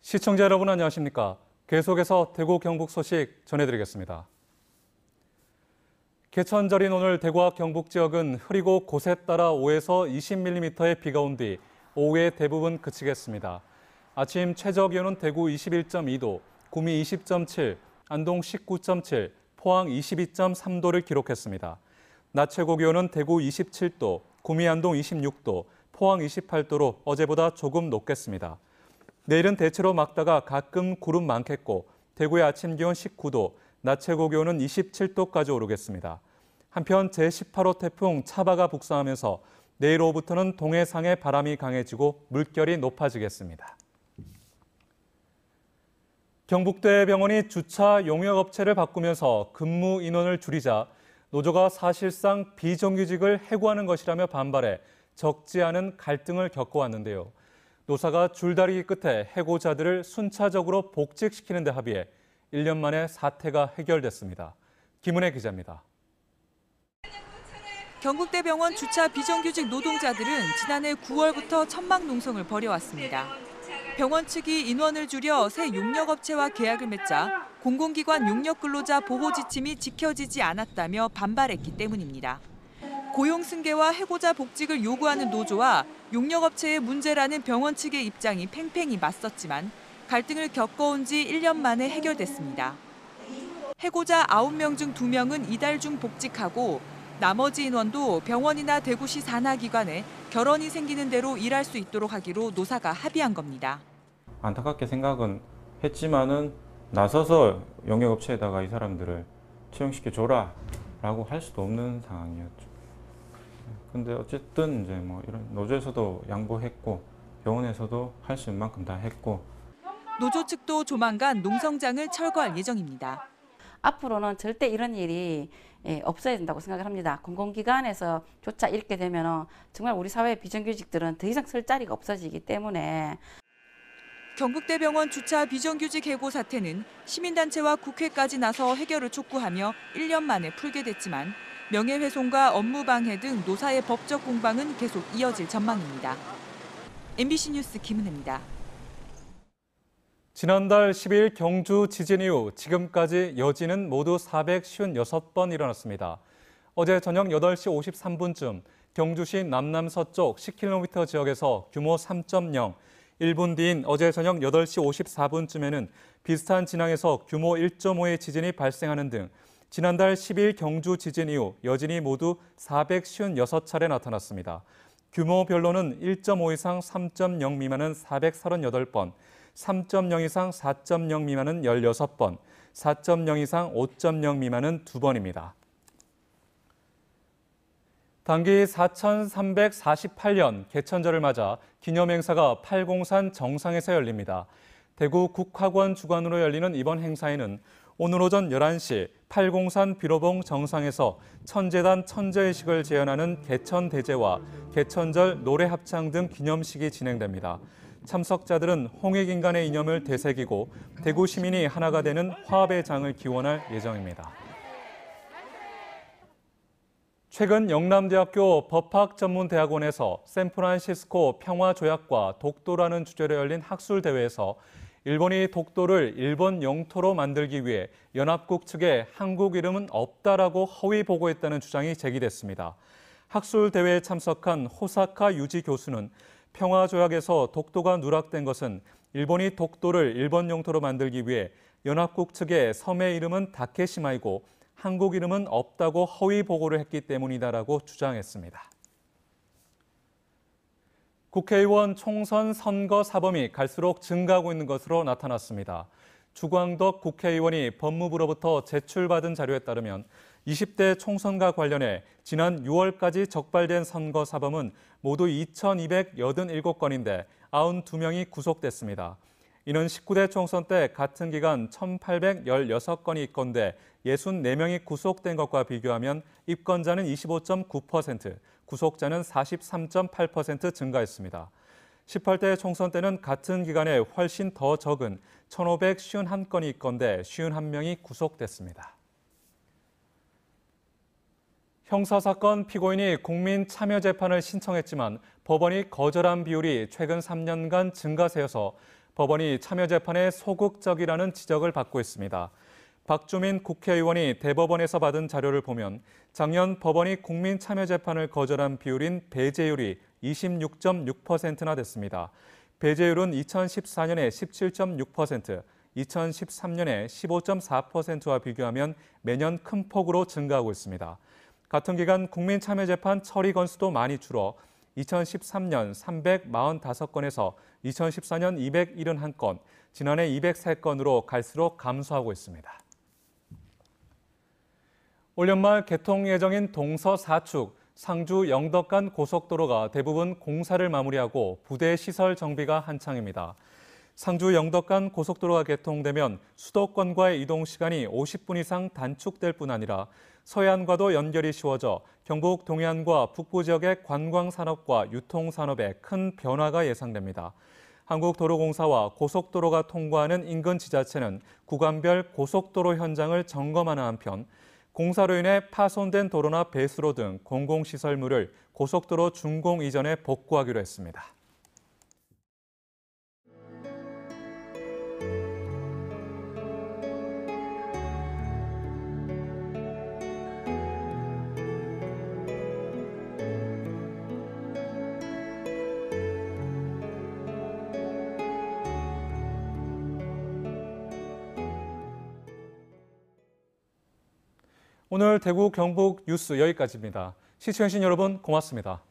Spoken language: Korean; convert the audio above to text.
시청자 여러분 안녕하십니까? 계속해서 대구 경북 소식 전해드리겠습니다. 개천절인 오늘 대구와 경북 지역은 흐리고 곳에 따라 5에서 20mm의 비가 온 뒤 오후에 대부분 그치겠습니다. 아침 최저 기온은 대구 21.2도, 구미 20.7, 안동 19.7, 포항 22.3도를 기록했습니다. 낮 최고 기온은 대구 27도, 구미 안동 26도, 포항 28도로 어제보다 조금 높겠습니다. 내일은 대체로 맑다가 가끔 구름 많겠고 대구의 아침 기온 19도, 낮 최고 기온은 27도까지 오르겠습니다. 한편 제18호 태풍 차바가 북상하면서 내일 오후부터는 동해상의 바람이 강해지고 물결이 높아지겠습니다. 경북대병원이 주차 용역업체를 바꾸면서 근무 인원을 줄이자 노조가 사실상 비정규직을 해고하는 것이라며 반발해 적지 않은 갈등을 겪어왔는데요. 노사가 줄다리기 끝에 해고자들을 순차적으로 복직시키는 데 합의해 1년 만에 사태가 해결됐습니다. 김은혜 기자입니다. 경북대병원 주차 비정규직 노동자들은 지난해 9월부터 천막 농성을 벌여왔습니다. 병원 측이 인원을 줄여 새 용역업체와 계약을 맺자 공공기관 용역근로자 보호 지침이 지켜지지 않았다며 반발했기 때문입니다. 고용 승계와 해고자 복직을 요구하는 노조와 용역업체의 문제라는 병원 측의 입장이 팽팽히 맞섰지만 갈등을 겪어온 지 1년 만에 해결됐습니다. 해고자 9명 중 2명은 이달 중 복직하고 나머지 인원도 병원이나 대구시 산하기관에 결혼이 생기는 대로 일할 수 있도록 하기로 노사가 합의한 겁니다. 안타깝게 생각은 했지만은 나서서 용역업체에다가 이 사람들을 채용시켜 줘라라고 할 수도 없는 상황이었죠. 근데 어쨌든 이제 뭐 이런 노조에서도 양보했고 병원에서도 할 수 있는 만큼 다 했고 노조 측도 조만간 농성장을 철거할 예정입니다. 앞으로는 절대 이런 일이 없어야 된다고 생각을 합니다. 공공기관에서조차 이렇게 되면 정말 우리 사회 비정규직들은 더 이상 설 자리가 없어지기 때문에. 경북대병원 주차 비정규직 해고 사태는 시민단체와 국회까지 나서 해결을 촉구하며 1년 만에 풀게 됐지만 명예훼손과 업무방해 등 노사의 법적 공방은 계속 이어질 전망입니다. MBC 뉴스 김은혜입니다. 지난달 10일 경주 지진 이후 지금까지 여진은 모두 456번 일어났습니다. 어제 저녁 8시 53분쯤 경주시 남남서쪽 10km 지역에서 규모 3.0, 1분 뒤인 어제 저녁 8시 54분쯤에는 비슷한 진앙에서 규모 1.5의 지진이 발생하는 등 지난달 10일 경주 지진 이후 여진이 모두 456차례 나타났습니다. 규모별로는 1.5 이상 3.0 미만은 438번, 3.0 이상 4.0 미만은 16번, 4.0 이상 5.0 미만은 2번입니다. 단기 4348년 개천절을 맞아 기념행사가 팔공산 정상에서 열립니다. 대구 국학원 주관으로 열리는 이번 행사에는 오늘 오전 11시 팔공산 비로봉 정상에서 천재단 천재의식을 재현하는 개천대제와 개천절 노래합창 등 기념식이 진행됩니다. 참석자들은 홍익인간의 이념을 되새기고 대구 시민이 하나가 되는 화합의 장을 기원할 예정입니다. 최근 영남대학교 법학전문대학원에서 샌프란시스코 평화조약과 독도라는 주제로 열린 학술대회에서 일본이 독도를 일본 영토로 만들기 위해 연합국 측에 한국 이름은 없다라고 허위 보고했다는 주장이 제기됐습니다. 학술대회에 참석한 호사카 유지 교수는 평화조약에서 독도가 누락된 것은 일본이 독도를 일본 영토로 만들기 위해 연합국 측에 섬의 이름은 다케시마이고 한국 이름은 없다고 허위 보고를 했기 때문이다라고 주장했습니다. 국회의원 총선 선거 사범이 갈수록 증가하고 있는 것으로 나타났습니다. 주광덕 국회의원이 법무부로부터 제출받은 자료에 따르면 20대 총선과 관련해 지난 6월까지 적발된 선거 사범은 모두 2,287건인데 92명이 구속됐습니다. 이는 19대 총선 때 같은 기간 1,816건이 입건돼 64명이 구속된 것과 비교하면 입건자는 25.9%, 구속자는 43.8% 증가했습니다. 18대 총선 때는 같은 기간에 훨씬 더 적은 1,551건이 입건돼 51명이 구속됐습니다. 형사사건 피고인이 국민참여재판을 신청했지만 법원이 거절한 비율이 최근 3년간 증가세여서 법원이 참여재판에 소극적이라는 지적을 받고 있습니다. 박주민 국회의원이 대법원에서 받은 자료를 보면 작년 법원이 국민참여재판을 거절한 비율인 배제율이 26.6%나 됐습니다. 배제율은 2014년에 17.6%, 2013년에 15.4%와 비교하면 매년 큰 폭으로 증가하고 있습니다. 같은 기간 국민참여재판 처리 건수도 많이 줄어 2013년 345건에서 2014년 271건, 지난해 203건으로 갈수록 감소하고 있습니다. 올 연말 개통 예정인 동서 4축, 상주 영덕간 고속도로가 대부분 공사를 마무리하고 부대 시설 정비가 한창입니다. 상주 영덕간 고속도로가 개통되면 수도권과의 이동 시간이 50분 이상 단축될 뿐 아니라 서해안과도 연결이 쉬워져 경북 동해안과 북부 지역의 관광산업과 유통산업에 큰 변화가 예상됩니다. 한국도로공사와 고속도로가 통과하는 인근 지자체는 구간별 고속도로 현장을 점검하는 한편 공사로 인해 파손된 도로나 배수로 등 공공시설물을 고속도로 준공 이전에 복구하기로 했습니다. 오늘 대구 경북 뉴스 여기까지입니다. 시청해주신 여러분 고맙습니다.